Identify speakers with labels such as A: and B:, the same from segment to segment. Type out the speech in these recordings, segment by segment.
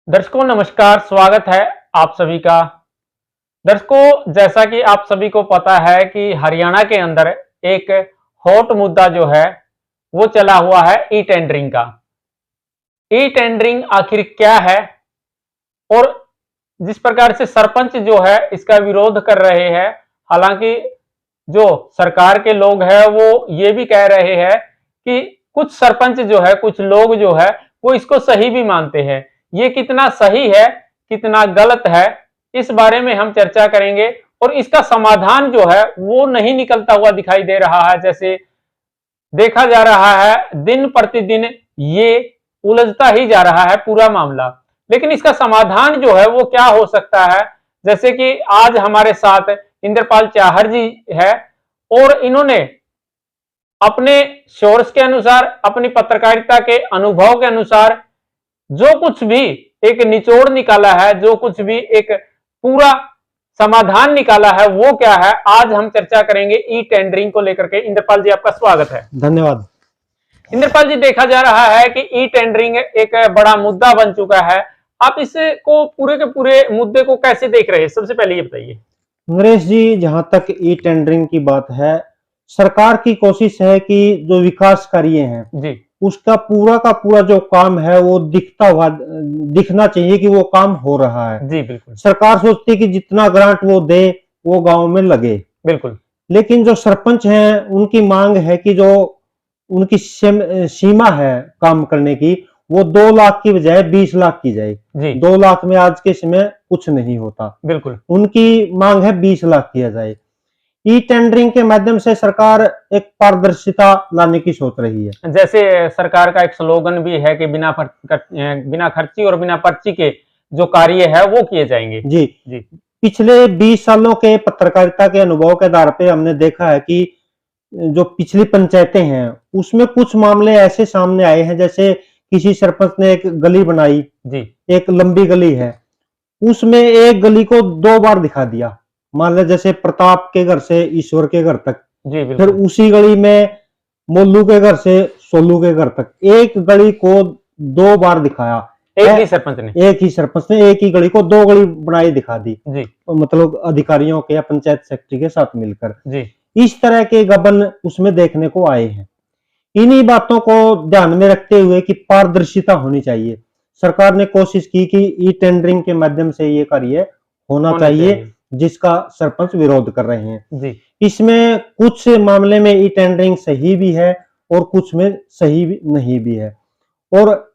A: दर्शकों नमस्कार, स्वागत है आप सभी का। दर्शकों, जैसा कि आप सभी को पता है कि हरियाणा के अंदर एक हॉट मुद्दा जो है वो चला हुआ है ई टेंडरिंग का। ई टेंडरिंग आखिर क्या है और जिस प्रकार से सरपंच जो है इसका विरोध कर रहे हैं, हालांकि जो सरकार के लोग हैं वो ये भी कह रहे हैं कि कुछ सरपंच जो है, कुछ लोग जो है वो इसको सही भी मानते हैं। ये कितना सही है, कितना गलत है, इस बारे में हम चर्चा करेंगे और इसका समाधान जो है वो नहीं निकलता हुआ दिखाई दे रहा है। जैसे देखा जा रहा है दिन प्रतिदिन ये उलझता ही जा रहा है पूरा मामला, लेकिन इसका समाधान जो है वो क्या हो सकता है। जैसे कि आज हमारे साथ इंद्रपाल चाहर जी है और इन्होंने अपने सोर्स के अनुसार, अपनी पत्रकारिता के अनुभव के अनुसार जो कुछ भी एक निचोड़ निकाला है, जो कुछ भी एक पूरा समाधान निकाला है, वो क्या है, आज हम चर्चा करेंगे ई टेंडरिंग को लेकर के। इंद्रपाल जी, आपका स्वागत है।
B: धन्यवाद।
A: इंद्रपाल जी, देखा जा रहा है कि ई टेंडरिंग एक बड़ा मुद्दा बन चुका है। आप इसको पूरे के पूरे मुद्दे को कैसे देख रहे हैं, सबसे पहले ये बताइए।
B: नरेश जी, जहां तक ई टेंडरिंग की बात है, सरकार की कोशिश है कि जो विकास कार्य हैं
A: जी,
B: उसका पूरा का पूरा जो काम है वो दिखना चाहिए कि वो काम हो रहा है।
A: जी बिल्कुल
B: सरकार सोचती है कि जितना ग्रांट वो दे वो गांव में लगे,
A: बिल्कुल।
B: लेकिन जो सरपंच हैं उनकी मांग है कि जो उनकी सीमा है काम करने की, वो 2 लाख की बजाय 20 लाख की जाए।
A: जी
B: 2 लाख में आज के समय कुछ नहीं होता,
A: बिल्कुल
B: उनकी मांग है 20 लाख किया जाए। ई टेंडरिंग के माध्यम से सरकार एक पारदर्शिता लाने की सोच रही है।
A: जैसे सरकार का एक स्लोगन भी है कि बिना खर्ची और बिना पर्ची के जो कार्य है वो किए जाएंगे।
B: जी,
A: जी
B: पिछले 20 सालों के पत्रकारिता के अनुभव के आधार पे हमने देखा है कि जो पिछली पंचायतें हैं उसमें कुछ मामले ऐसे सामने आए हैं, जैसे किसी सरपंच ने एक गली बनाई,
A: जी
B: एक लंबी गली है, उसमें एक गली को 2 बार दिखा दिया। मान लो जैसे प्रताप के घर से ईश्वर के घर तक,
A: जी
B: फिर
A: बिल्कुल।
B: उसी गली में मोलू के घर से सोलू के घर तक, एक गली को 2 बार दिखाया।
A: एक ही सरपंच ने।
B: एक ही सरपंच ने एक ही गली को 2 गली बनाई दिखा दी,
A: जी
B: तो मतलब अधिकारियों के या पंचायत सेक्रेटरी के साथ मिलकर।
A: जी
B: इस तरह के गबन उसमें देखने को आए हैं। इन्हीं बातों को ध्यान में रखते हुए कि पारदर्शिता होनी चाहिए, सरकार ने कोशिश की कि ई टेंडरिंग के माध्यम से ये कार्य होना चाहिए, जिसका सरपंच विरोध कर रहे हैं।
A: जी
B: इसमें कुछ मामले में ई टेंडरिंग सही भी है और कुछ में सही भी नहीं भी है, और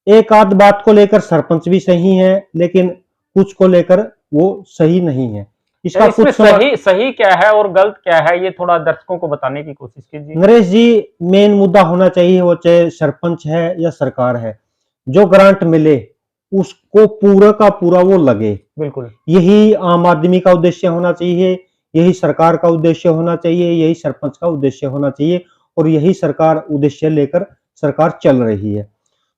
B: एक आध बात को लेकर सरपंच भी सही है, लेकिन कुछ को लेकर वो सही नहीं है। इसका
A: इसमें
B: कुछ
A: सही क्या है और गलत क्या है, ये थोड़ा दर्शकों को बताने की कोशिश कीजिए।
B: नरेश जी, मेन मुद्दा होना चाहिए, वो चाहे सरपंच है या सरकार है, जो ग्रांट मिले उसको पूरा का पूरा वो लगे।
A: बिल्कुल
B: यही आम आदमी का उद्देश्य होना चाहिए, यही सरकार का उद्देश्य होना चाहिए, यही सरपंच का उद्देश्य होना चाहिए, और यही सरकार उद्देश्य लेकर सरकार चल रही है।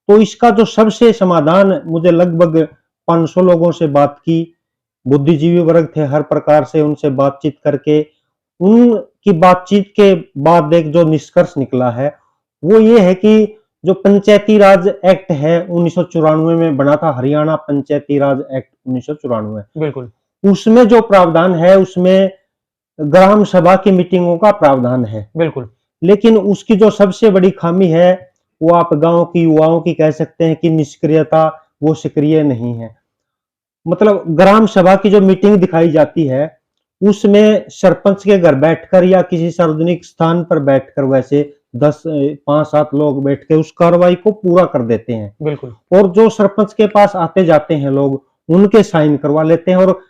B: तो इसका जो सबसे समाधान, मुझे लगभग 500 लोगों से बात की, बुद्धिजीवी वर्ग थे, हर प्रकार से उनसे बातचीत करके, उनकी बातचीत के बाद एक जो निष्कर्ष निकला है वो ये है कि जो पंचायती राज एक्ट है 1994 में बना था, हरियाणा पंचायती राज एक्ट 1994,
A: बिल्कुल
B: उसमें जो प्रावधान है उसमें ग्राम सभा की मीटिंगों का प्रावधान है,
A: बिल्कुल।
B: लेकिन उसकी जो सबसे बड़ी खामी है वो आप गांव की युवाओं की कह सकते हैं कि निष्क्रियता, वो सक्रिय नहीं है। मतलब ग्राम सभा की जो मीटिंग दिखाई जाती है उसमें सरपंच के घर बैठकर या किसी सार्वजनिक स्थान पर बैठकर वैसे 5-7 लोग बैठ के उस कार्रवाई को पूरा कर देते हैं,
A: बिल्कुल
B: और जो सरपंच के पास आते जाते हैं लोग उनके साइन करवा लेते हैं, और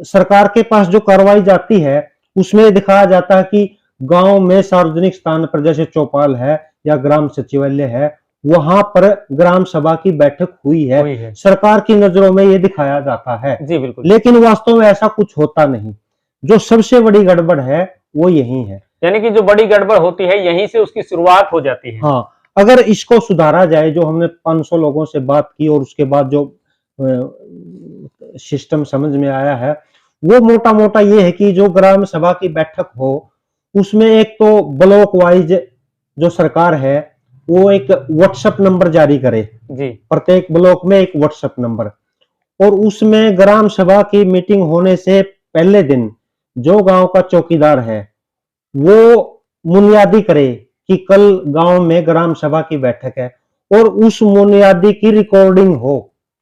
B: सरकार के पास जो कार्रवाई जाती है उसमें दिखाया जाता है कि गांव में सार्वजनिक स्थान पर जैसे चौपाल है या ग्राम सचिवालय है, वहां पर ग्राम सभा की बैठक हुई है। सरकार की नजरों में ये दिखाया जाता है,
A: जी बिल्कुल।
B: लेकिन वास्तव में ऐसा कुछ होता नहीं। जो सबसे बड़ी गड़बड़ है वो यही है,
A: यानी कि जो बड़ी गड़बड़ होती है यहीं से उसकी शुरुआत हो जाती है।
B: हाँ, अगर इसको सुधारा जाए, जो हमने 500 लोगों से बात की और उसके बाद जो सिस्टम समझ में आया है, वो मोटा मोटा ये है कि जो ग्राम सभा की बैठक हो उसमें एक तो ब्लॉक वाइज जो सरकार है वो एक व्हाट्सएप नंबर जारी करे,
A: जी
B: प्रत्येक ब्लॉक में एक व्हाट्सएप नंबर, और उसमें ग्राम सभा की मीटिंग होने से पहले दिन जो गांव का चौकीदार है वो मुनियादी करे कि कल गांव में ग्राम सभा की बैठक है, और उस मुनियादी की रिकॉर्डिंग हो।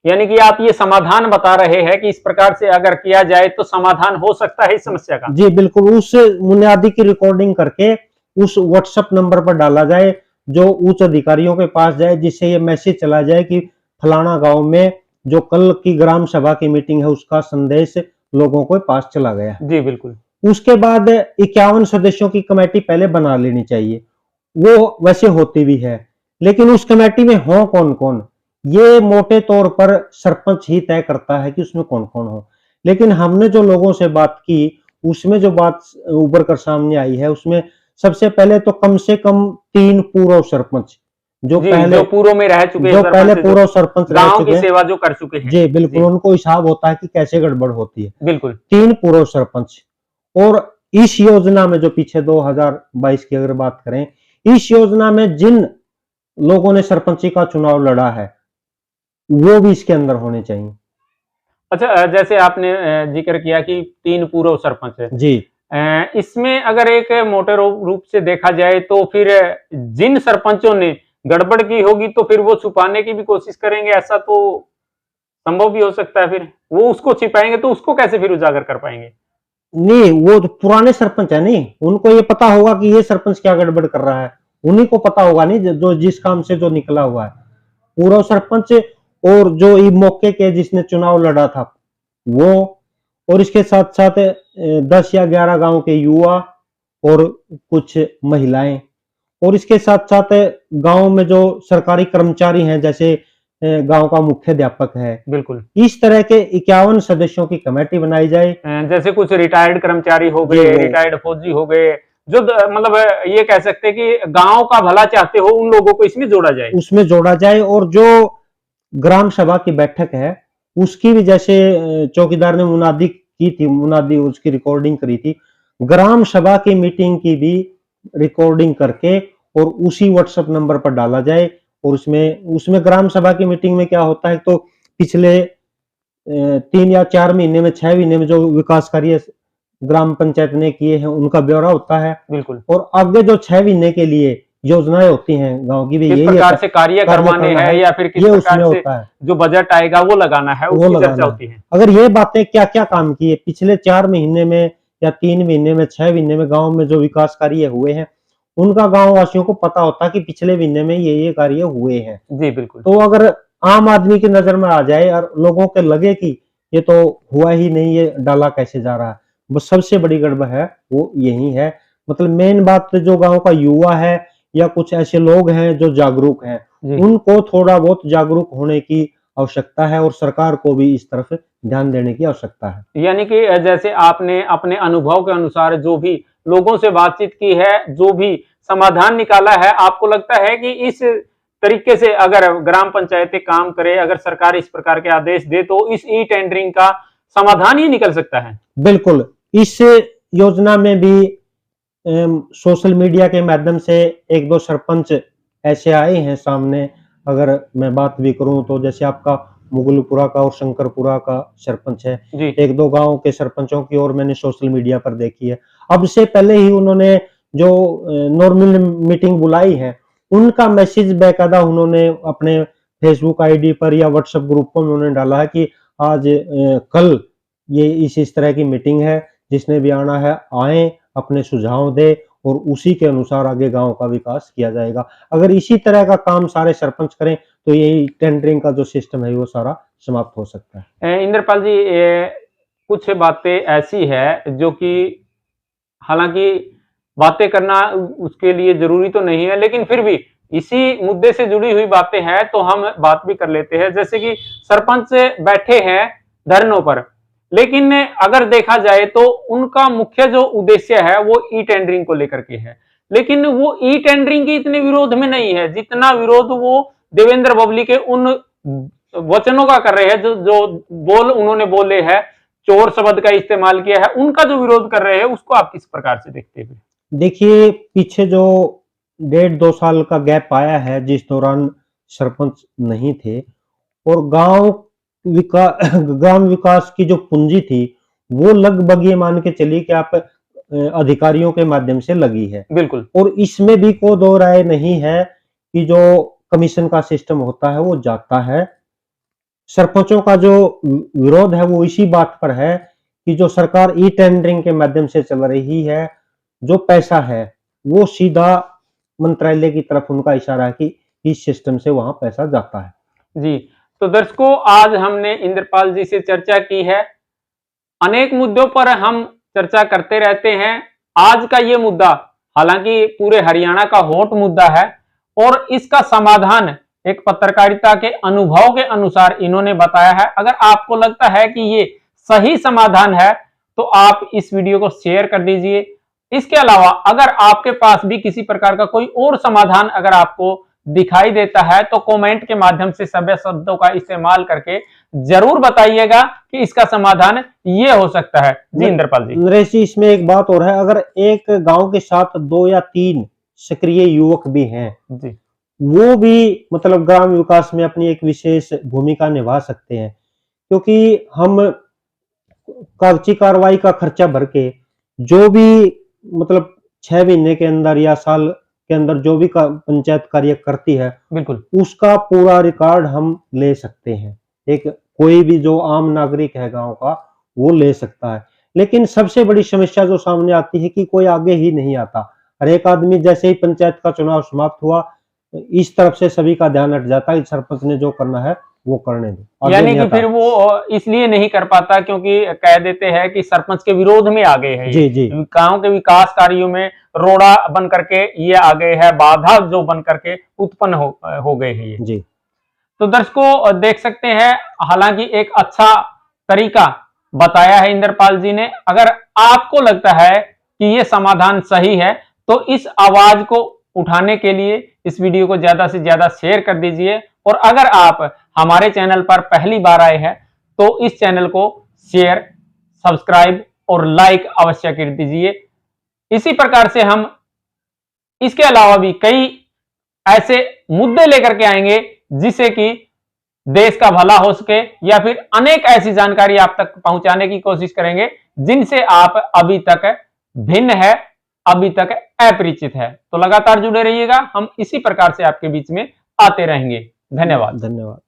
A: यानी कि आप ये समाधान बता रहे हैं कि इस प्रकार से अगर किया जाए तो समाधान हो सकता है इस समस्या का।
B: जी बिल्कुल, उस मुनियादी की रिकॉर्डिंग करके उस व्हाट्सएप नंबर पर डाला जाए, जो उच्च अधिकारियों के पास जाए, जिससे ये मैसेज चला जाए कि फलाना गांव में जो कल की ग्राम सभा की मीटिंग है उसका संदेश लोगों के पास चला गया।
A: जी बिल्कुल।
B: उसके बाद 51 सदस्यों की कमेटी पहले बना लेनी चाहिए, वो वैसे होती भी है, लेकिन उस कमेटी में हो कौन कौन, ये मोटे तौर पर सरपंच ही तय करता है कि उसमें कौन कौन हो। लेकिन हमने जो लोगों से बात की उसमें जो बात उभर कर सामने आई है, उसमें सबसे पहले तो कम से कम 3 पूर्व सरपंच जो
A: जी,
B: पहले
A: जो पूर्व में रह चुके हैं
B: जो पहले
A: सरपंच, जो
B: पूर्व सरपंच रह
A: गांव
B: चुके
A: की
B: हैं,
A: सेवा जो कर चुके हैं।
B: जी बिल्कुल,
A: जी
B: उनको हिसाब होता है कि कैसे गड़बड़ होती है।
A: बिल्कुल।
B: 3 पूर्व सरपंच, और इस योजना में जो पीछे 2022 की अगर बात करें, इस योजना में जिन लोगों ने सरपंची का चुनाव लड़ा है वो भी इसके अंदर होने चाहिए।
A: अच्छा, जैसे आपने जिक्र किया कि 3 पूर्व सरपंच है।
B: जी
A: इसमें अगर एक मोटे रूप से देखा जाए तो फिर जिन सरपंचों ने गड़बड़ की होगी तो फिर वो छुपाने की भी कोशिश करेंगे, ऐसा तो संभव भी हो सकता है। फिर वो उसको छिपाएंगे तो उसको कैसे फिर उजागर कर पाएंगे?
B: नहीं, वो तो पुराने सरपंच है, नहीं उनको ये पता होगा कि ये सरपंच क्या गड़बड़ कर रहा है, उन्हीं को पता होगा, नहीं जो जिस काम से जो निकला हुआ है पूर्व सरपंच, और जो ये मौके के जिसने चुनाव लड़ा था वो, और इसके साथ साथ 10 या 11 गांव के युवा और कुछ महिलाएं, और इसके साथ साथ गांव में जो सरकारी कर्मचारी हैं, जैसे गांव का मुख्याध्यापक है,
A: बिल्कुल।
B: इस तरह के 51 सदस्यों की कमेटी बनाई जाए।
A: जैसे कुछ रिटायर्ड कर्मचारी हो
B: जी
A: गए,
B: वो
A: रिटायर्ड फौजी हो गए, जो मतलब ये कह सकते हैं कि गांव का भला चाहते हो, उन लोगों को इसमें जोड़ा जाए।
B: उसमें जोड़ा जाए, और जो ग्राम सभा की बैठक है उसकी भी, जैसे चौकीदार ने मुनादी की थी, मुनादी उसकी रिकॉर्डिंग करी थी, ग्राम सभा की मीटिंग की भी रिकॉर्डिंग करके और उसी व्हाट्सएप नंबर पर डाला जाए। और उसमें उसमें ग्राम सभा की मीटिंग में क्या होता है, तो पिछले 3 या 4 महीने में, 6 महीने में जो विकास कार्य ग्राम पंचायत ने किए हैं उनका ब्यौरा होता है,
A: बिल्कुल।
B: और आगे जो 6 महीने के लिए योजनाएं होती हैं गांव की भी,
A: किस
B: यही
A: प्रकार से कार्य करवाने
B: करना
A: हैं या फिर किस
B: ये
A: प्रकार
B: उसमें
A: से
B: होता है,
A: जो बजट आएगा वो लगाना है,
B: वो
A: उसकी चर्चा
B: लगाना
A: होती
B: है।
A: है।
B: अगर ये बातें क्या क्या काम किए पिछले 4 महीने में या 3 महीने में, 6 महीने में गांव में जो विकास कार्य हुए हैं, उनका गांव वासियों को पता होता कि पिछले महीने में ये कार्य हुए हैं।
A: जी बिल्कुल।
B: तो अगर आम आदमी की नजर में आ जाए और लोगों के लगे कि ये तो हुआ ही नहीं, ये डाला कैसे जा रहा है, बस सबसे बड़ी गड़बड़ है वो यही है। मतलब मेन बात जो गांव का युवा है या कुछ ऐसे लोग हैं जो जागरूक हैं,
A: जी
B: उनको थोड़ा बहुत जागरूक होने की आवश्यकता है, और सरकार को भी इस तरफ ध्यान देने की आवश्यकता है।
A: यानी कि जैसे आपने अपने अनुभव के अनुसार जो भी लोगों से बातचीत की है, जो भी समाधान निकाला है, आपको लगता है कि इस तरीके से अगर ग्राम पंचायतें काम करे, अगर सरकार इस प्रकार के आदेश दे तो इस ई टेंडरिंग का समाधान ही निकल सकता है।
B: बिल्कुल, इस योजना में भी सोशल मीडिया के माध्यम से 1-2 सरपंच ऐसे आए हैं सामने। अगर मैं बात भी करूं तो जैसे आपका मुगलपुरा का और शंकरपुरा का सरपंच है,
A: जी
B: 1-2 गांव के सरपंचों की और मैंने सोशल मीडिया पर देखी है। अब से पहले ही उन्होंने जो नॉर्मल मीटिंग बुलाई है, उनका मैसेज बेकायदा उन्होंने अपने फेसबुक आईडी पर या व्हाट्सएप ग्रुप में उन्होंने डाला है कि आज कल ये इस तरह की मीटिंग है, जिसने भी आना है आए, अपने सुझाव दे, और उसी के अनुसार आगे गांव का विकास किया जाएगा। अगर इसी तरह का काम सारे सरपंच करें तो यही टेंडरिंग का जो सिस्टम है वो सारा समाप्त हो सकता है।
A: इंद्रपाल जी, कुछ बातें ऐसी है जो कि हालांकि बातें करना उसके लिए जरूरी तो नहीं है, लेकिन फिर भी इसी मुद्दे से जुड़ी हुई बातें हैं तो हम बात भी कर लेते हैं। जैसे कि सरपंच बैठे हैं धरनों पर, लेकिन अगर देखा जाए तो उनका मुख्य जो उद्देश्य है वो ई टेंडरिंग को लेकर के है, लेकिन वो ई टेंडरिंग के इतने विरोध में नहीं है जितना विरोध वो देवेंद्र बबली के उन वचनों का कर रहे हैं, जो बोल उन्होंने बोले हैं, चोर शब्द का इस्तेमाल किया है, उनका जो विरोध कर रहे हैं उसको आप किस प्रकार से देखते हैं?
B: देखिए, पीछे जो 1.5-2 साल का गैप आया है जिस दौरान सरपंच नहीं थे, और ग्राम विकास की जो पूंजी थी वो लगभग ये मान के चलिए कि आप अधिकारियों के माध्यम से लगी है।
A: बिल्कुल।
B: और इसमें भी कोई दो राय नहीं है कि जो कमीशन का सिस्टम होता है वो जाता है। सरपंचों का जो विरोध है वो इसी बात पर है कि जो सरकार ई टेंडरिंग के माध्यम से चल रही है, जो पैसा है वो सीधा मंत्रालय की तरफ उनका इशारा है कि इस सिस्टम से वहां पैसा जाता है।
A: जी, तो दर्शकों आज हमने इंद्रपाल जी से चर्चा की है। अनेक मुद्दों पर हम चर्चा करते रहते हैं। आज का ये मुद्दा हालांकि पूरे हरियाणा का हॉट मुद्दा है और इसका समाधान एक पत्रकारिता के अनुभव के अनुसार इन्होंने बताया है। अगर आपको लगता है कि ये सही समाधान है तो आप इस वीडियो को शेयर कर दीजिए। इसके अलावा अगर आपके पास भी किसी प्रकार का कोई और समाधान अगर आपको दिखाई देता है तो कमेंट के माध्यम से सभ्य शब्दों का इस्तेमाल करके जरूर बताइएगा कि इसका समाधान ये हो सकता है। जी इंद्रपाल जी।
B: नरेश जी, इसमें एक बात और है, अगर एक गांव के साथ 2 या 3 सक्रिय युवक भी हैं
A: जी,
B: वो भी मतलब ग्राम विकास में अपनी एक विशेष भूमिका निभा सकते हैं, क्योंकि हम कागजी कार्रवाई का खर्चा भर के जो भी मतलब 6 महीने के अंदर या साल के अंदर जो भी पंचायत कार्य करती है
A: बिल्कुल
B: उसका पूरा रिकॉर्ड हम ले सकते हैं। एक कोई भी जो आम नागरिक है गांव का वो ले सकता है। लेकिन सबसे बड़ी समस्या जो सामने आती है कि कोई आगे ही नहीं आता। हर एक आदमी जैसे ही पंचायत का चुनाव समाप्त हुआ इस तरफ से सभी का ध्यान हट जाता है, सरपंच ने जो करना है वो करने दो।
A: यानी कि फिर वो इसलिए नहीं कर पाता क्योंकि कह देते हैं कि सरपंच के विरोध में आ गए हैं।
B: जी जी।
A: गांव के विकास कार्यों में रोड़ा बन करके ये आ गए हैं, बाधा जो बन करके उत्पन्न हो गए हैं ये।
B: जी।
A: तो दर्शकों देख सकते हैं, हालांकि एक अच्छा तरीका बताया है इंद्रपाल जी ने। अगर आपको लगता है कि ये समाधान सही है तो इस आवाज को उठाने के लिए इस वीडियो को ज्यादा से ज्यादा शेयर कर दीजिए। और अगर आप हमारे चैनल पर पहली बार आए हैं तो इस चैनल को शेयर, सब्सक्राइब और लाइक अवश्य कर दीजिए। इसी प्रकार से हम इसके अलावा भी कई ऐसे मुद्दे लेकर के आएंगे जिससे कि देश का भला हो सके, या फिर अनेक ऐसी जानकारी आप तक पहुंचाने की कोशिश करेंगे जिनसे आप अभी तक भिन्न है, अभी तक अपरिचित है। तो लगातार जुड़े रहिएगा, हम इसी प्रकार से आपके बीच में आते रहेंगे। धन्यवाद।
B: धन्यवाद।